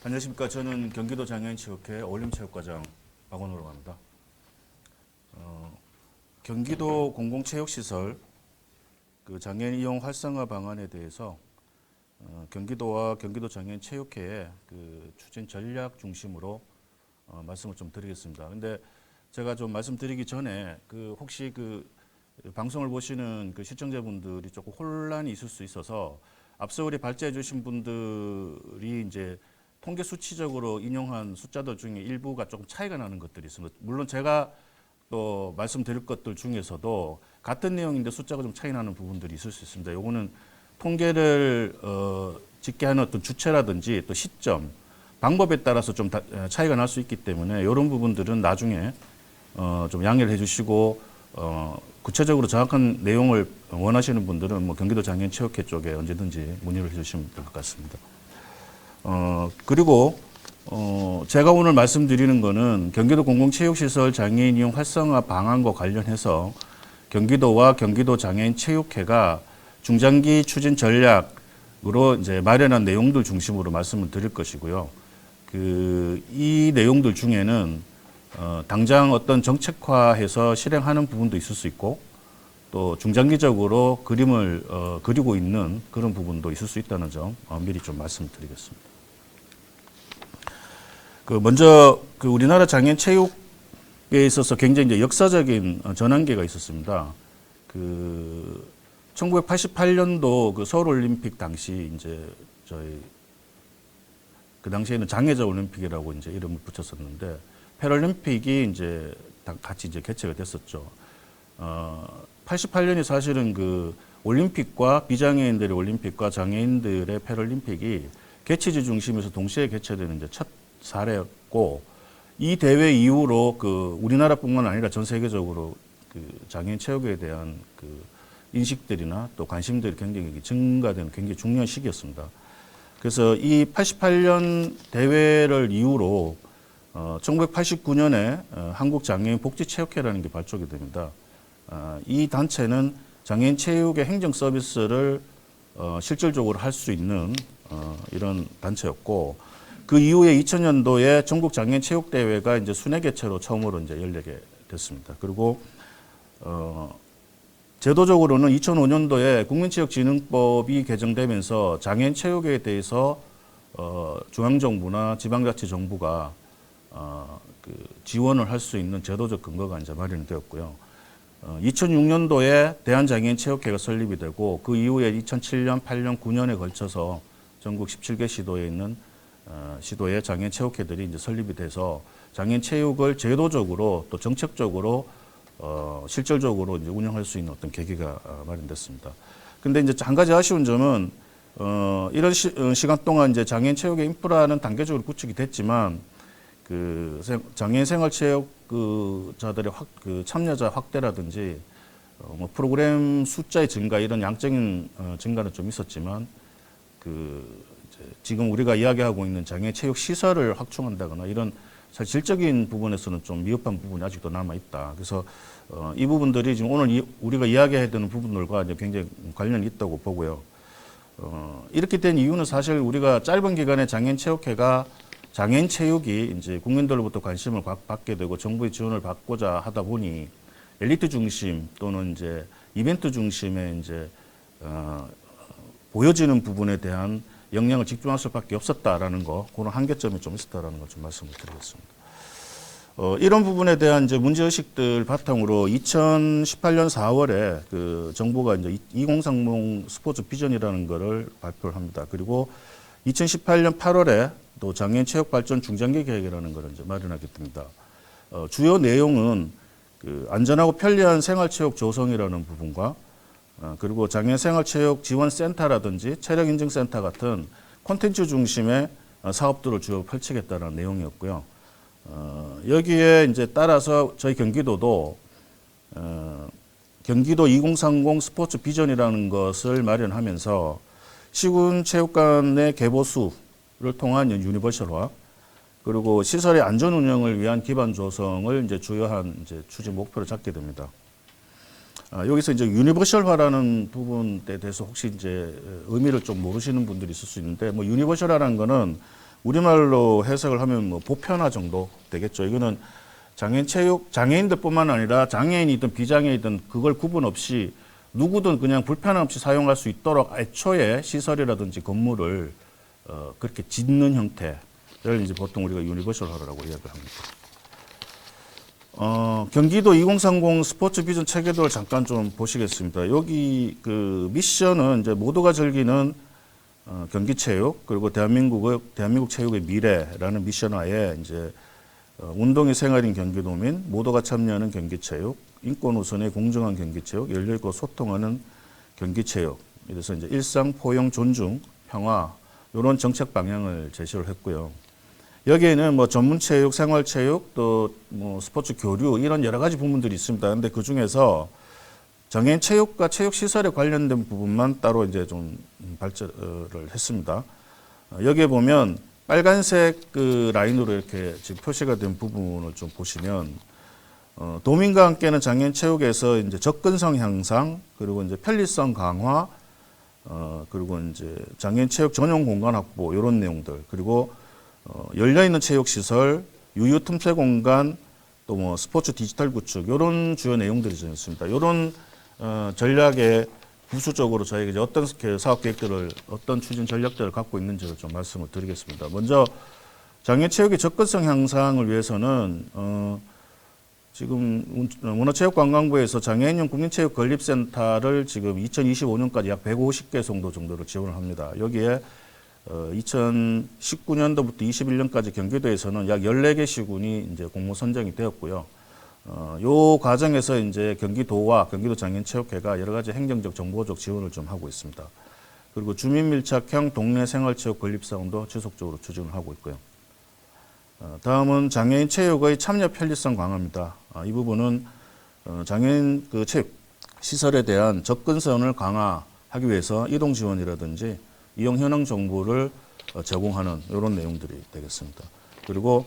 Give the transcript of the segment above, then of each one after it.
안녕하십니까. 저는 경기도 장애인체육회 어울림체육과장 박원호라고 합니다. 경기도 공공체육시설 장애인 이용 활성화 방안에 대해서 경기도와 경기도 장애인체육회의 추진 전략 중심으로 말씀을 좀 드리겠습니다. 근데 제가 좀 말씀드리기 전에 혹시 방송을 보시는 시청자분들이 조금 혼란이 있을 수 있어서 앞서 우리 발제해 주신 분들이 이제 통계 수치적으로 인용한 숫자들 중에 일부가 조금 차이가 나는 것들이 있습니다. 물론 제가 또 말씀드릴 것들 중에서도 같은 내용인데 숫자가 좀 차이 나는 부분들이 있을 수 있습니다. 요거는 통계를 집계하는 어떤 주체라든지 또 시점, 방법에 따라서 좀 차이가 날 수 있기 때문에 이런 부분들은 나중에 좀 양해를 해주시고 구체적으로 정확한 내용을 원하시는 분들은 뭐 경기도 장애인체육회 쪽에 언제든지 문의를 해주시면 될 것 같습니다. 그리고 제가 오늘 말씀드리는 거는 경기도 공공체육시설 장애인 이용 활성화 방안과 관련해서 경기도와 경기도 장애인체육회가 중장기 추진 전략으로 이제 마련한 내용들 중심으로 말씀을 드릴 것이고요. 이 내용들 중에는 당장 어떤 정책화해서 실행하는 부분도 있을 수 있고 또 중장기적으로 그림을 그리고 있는 그런 부분도 있을 수 있다는 점 미리 좀 말씀드리겠습니다. 먼저 우리나라 장애인 체육에 있어서 굉장히 이제 역사적인 전환기가 있었습니다. 1988년도 서울올림픽 당시 이제 그 당시에는 장애자 올림픽이라고 이제 이름을 붙였었는데 패럴림픽이 이제 같이 이제 개최가 됐었죠. 88년이 사실은 올림픽과 비장애인들의 올림픽과 장애인들의 패럴림픽이 개최지 중심에서 동시에 개최되는 이제 첫 사례였고 이 대회 이후로 우리나라뿐만 아니라 전 세계적으로 장애인 체육에 대한 인식들이나 또 관심들이 굉장히 증가되는 굉장히 중요한 시기였습니다. 그래서 이 88년 대회를 이후로 1989년에 한국장애인복지체육회라는 게 발족이 됩니다. 이 단체는 장애인 체육의 행정 서비스를 실질적으로 할 수 있는 이런 단체였고 그 이후에 2000년도에 전국 장애인 체육 대회가 이제 순회 개최로 처음으로 이제 열리게 됐습니다. 그리고 제도적으로는 2005년도에 국민체육진흥법이 개정되면서 장애인 체육에 대해서 중앙정부나 지방자치정부가 지원을 할 수 있는 제도적 근거가 이제 마련이 되었고요. 2006년도에 대한장애인체육회가 설립이 되고 그 이후에 2007년, 8년, 9년에 걸쳐서 전국 17개 시도에 있는 시도의 장애인 체육회들이 이제 설립이 돼서 장애인 체육을 제도적으로 또 정책적으로 실질적으로 이제 운영할 수 있는 어떤 계기가 마련됐습니다. 근데 이제 한 가지 아쉬운 점은 이런 시간 동안 이제 장애인 체육의 인프라는 단계적으로 구축이 됐지만 장애인 생활체육자들의 참여자 확대라든지 뭐 프로그램 숫자의 증가 이런 양적인 증가는 좀 있었지만 지금 우리가 이야기하고 있는 장애인 체육 시설을 확충한다거나 이런 사실 질적인 부분에서는 좀 미흡한 부분이 아직도 남아 있다. 그래서 이 부분들이 지금 오늘 우리가 이야기해야 되는 부분들과 이제 굉장히 관련이 있다고 보고요. 이렇게 된 이유는 사실 우리가 짧은 기간에 장애인 체육회가 장애인 체육이 이제 국민들로부터 관심을 받게 되고 정부의 지원을 받고자 하다 보니 엘리트 중심 또는 이제 이벤트 중심의 이제 보여지는 부분에 대한 영향을 집중할 수밖에 없었다라는 거, 그런 한계점이 좀 있었다라는 걸 좀 말씀을 드리겠습니다. 이런 부분에 대한 이제 문제의식들 바탕으로 2018년 4월에 정부가 이제 2030 스포츠 비전이라는 거를 발표를 합니다. 그리고 2018년 8월에 또 장애인 체육 발전 중장기 계획이라는 걸 이제 마련하게 됩니다. 주요 내용은 안전하고 편리한 생활체육 조성이라는 부분과 그리고 장애인 생활체육 지원센터라든지 체력인증센터 같은 콘텐츠 중심의 사업들을 주요 펼치겠다는 내용이었고요. 여기에 이제 따라서 저희 경기도도 경기도 2030 스포츠 비전이라는 것을 마련하면서 시군체육관의 개보수를 통한 유니버셜화 그리고 시설의 안전 운영을 위한 기반 조성을 이제 주요한 이제 추진 목표로 잡게 됩니다. 여기서 이제 유니버셜화라는 부분에 대해서 혹시 이제 의미를 좀 모르시는 분들이 있을 수 있는데, 뭐 유니버셜화라는 거는 우리말로 해석을 하면 뭐 보편화 정도 되겠죠. 이거는 장애인들뿐만 아니라 장애인이든 비장애인이든 그걸 구분 없이 누구든 그냥 불편함 없이 사용할 수 있도록 애초에 시설이라든지 건물을 그렇게 짓는 형태를 이제 보통 우리가 유니버설 하라고 이야기를 합니다. 경기도 2030 스포츠 비전 체계도를 잠깐 좀 보시겠습니다. 여기 그 미션은 이제 모두가 즐기는 경기 체육 그리고 대한민국 체육의 미래라는 미션하에 이제 운동이 생활인 경기도민, 모두가 참여하는 경기체육, 인권 우선의 공정한 경기체육, 열려있고 소통하는 경기체육. 이래서 이제 일상, 포용, 존중, 평화 이런 정책 방향을 제시를 했고요. 여기에는 뭐 전문체육, 생활체육, 또 뭐 스포츠 교류 이런 여러 가지 부분들이 있습니다. 근데 그 중에서 장애인 체육과 체육시설에 관련된 부분만 따로 이제 좀 발제를 했습니다. 여기에 보면 빨간색 그 라인으로 이렇게 지금 표시가 된 부분을 좀 보시면 도민과 함께는 장애인 체육에서 이제 접근성 향상 그리고 이제 편리성 강화 그리고 이제 장애인 체육 전용 공간 확보 이런 내용들 그리고 열려 있는 체육 시설, 유유 틈새 공간 또 뭐 스포츠 디지털 구축 이런 주요 내용들이 좀 있습니다. 이런 전략에 부수적으로 저희가 이제 어떤 사업 계획들을 어떤 추진 전략들을 갖고 있는지를 좀 말씀을 드리겠습니다. 먼저 장애인 체육의 접근성 향상을 위해서는 지금 문화체육관광부에서 장애인용 국민체육 건립센터를 지금 2025년까지 약 150개 정도를 지원을 합니다. 여기에 2019년도부터 21년까지 경기도에서는 약 14개 시군이 이제 공모 선정이 되었고요. 요 과정에서 이제 경기도와 경기도 장애인체육회가 여러 가지 행정적, 정보적 지원을 좀 하고 있습니다. 그리고 주민 밀착형 동네 생활체육 건립 사업도 지속적으로 추진을 하고 있고요. 다음은 장애인 체육의 참여 편리성 강화입니다. 이 부분은 장애인 그 체육 시설에 대한 접근성을 강화하기 위해서 이동 지원이라든지 이용 현황 정보를 제공하는 이런 내용들이 되겠습니다. 그리고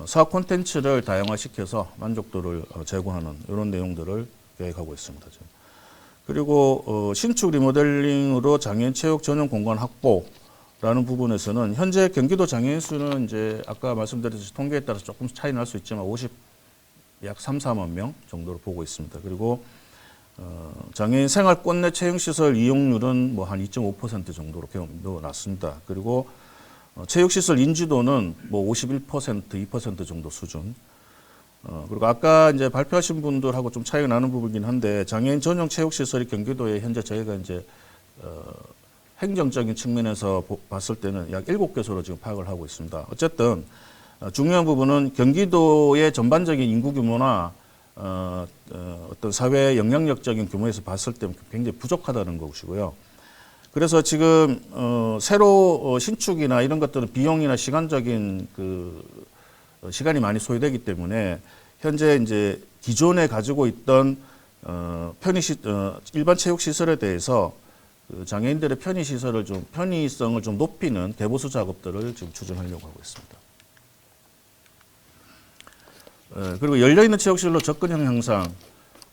사업 콘텐츠를 다양화시켜서 만족도를 제고하는 이런 내용들을 계획하고 있습니다. 지금. 그리고 신축 리모델링으로 장애인 체육 전용 공간 확보라는 부분에서는 현재 경기도 장애인 수는 이제 아까 말씀드렸듯이 통계에 따라서 조금 차이 날 수 있지만 약 3, 4만 명 정도로 보고 있습니다. 그리고 장애인 생활 권 내 체육시설 이용률은 뭐 한 2.5% 정도로 넣어놨습니다. 그리고 체육시설 인지도는 뭐 51%, 2% 정도 수준. 그리고 아까 이제 발표하신 분들하고 좀 차이가 나는 부분이긴 한데 장애인 전용 체육시설이 경기도에 현재 저희가 이제 행정적인 측면에서 봤을 때는 약 7개소로 지금 파악을 하고 있습니다. 어쨌든 중요한 부분은 경기도의 전반적인 인구 규모나 어떤 사회 영향력적인 규모에서 봤을 때 굉장히 부족하다는 것이고요. 그래서 지금 새로 신축이나 이런 것들은 비용이나 시간적인 시간이 많이 소요되기 때문에 현재 이제 기존에 가지고 있던 일반 체육 시설에 대해서 장애인들의 편의성을 좀 높이는 개보수 작업들을 지금 추진하려고 하고 있습니다. 그리고 열려있는 체육시설로 접근형 향상.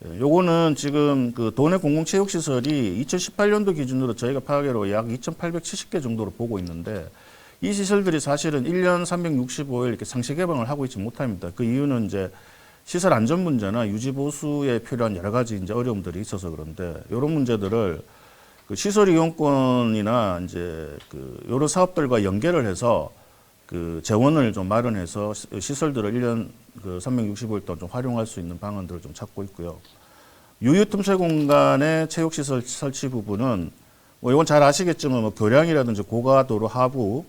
요거는 지금 그 도내 공공체육시설이 2018년도 기준으로 저희가 파악으로 약 2,870개 정도로 보고 있는데 이 시설들이 사실은 1년 365일 이렇게 상시 개방을 하고 있지 못합니다. 그 이유는 이제 시설 안전 문제나 유지 보수에 필요한 여러 가지 이제 어려움들이 있어서 그런데 이런 문제들을 그 시설 이용권이나 이제 이런 사업들과 연계를 해서 그 재원을 좀 마련해서 시설들을 1년 365일 동안 좀 활용할 수 있는 방안들을 좀 찾고 있고요. 유유 틈새 공간의 체육시설 설치 부분은 뭐 이건 잘 아시겠지만 뭐 교량이라든지 고가도로 하부,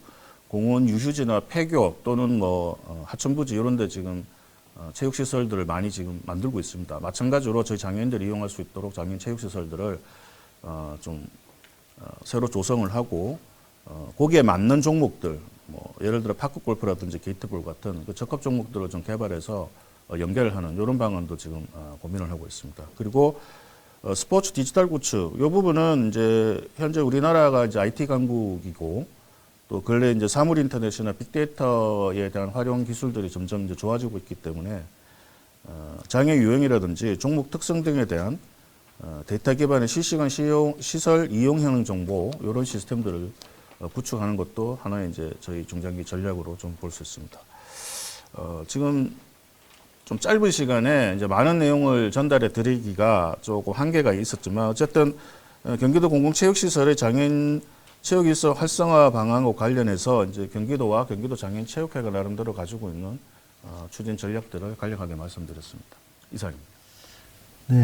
공원 유휴지나 폐교 또는 뭐 하천부지 이런 데 지금 체육시설들을 많이 지금 만들고 있습니다. 마찬가지로 저희 장애인들이 이용할 수 있도록 장애인 체육시설들을 좀 새로 조성을 하고 거기에 맞는 종목들 뭐 예를 들어 파크 골프라든지 게이트볼 같은 그 적합 종목들을 좀 개발해서 연결을 하는 이런 방안도 지금 고민을 하고 있습니다. 그리고 스포츠 디지털 구축 이 부분은 이제 현재 우리나라가 이제 IT 강국이고 또 근래 이제 사물 인터넷이나 빅데이터에 대한 활용 기술들이 점점 이제 좋아지고 있기 때문에 장애 유형이라든지 종목 특성 등에 대한 데이터 기반의 실시간 시설 이용 현황 정보 이런 시스템들을 구축하는 것도 하나의 이제 저희 중장기 전략으로 좀 볼 수 있습니다. 지금 좀 짧은 시간에 이제 많은 내용을 전달해 드리기가 조금 한계가 있었지만 어쨌든 경기도 공공체육시설의 장애인 체육시설 활성화 방안과 관련해서 이제 경기도와 경기도 장애인 체육회가 나름대로 가지고 있는 추진 전략들을 간략하게 말씀드렸습니다. 이상입니다.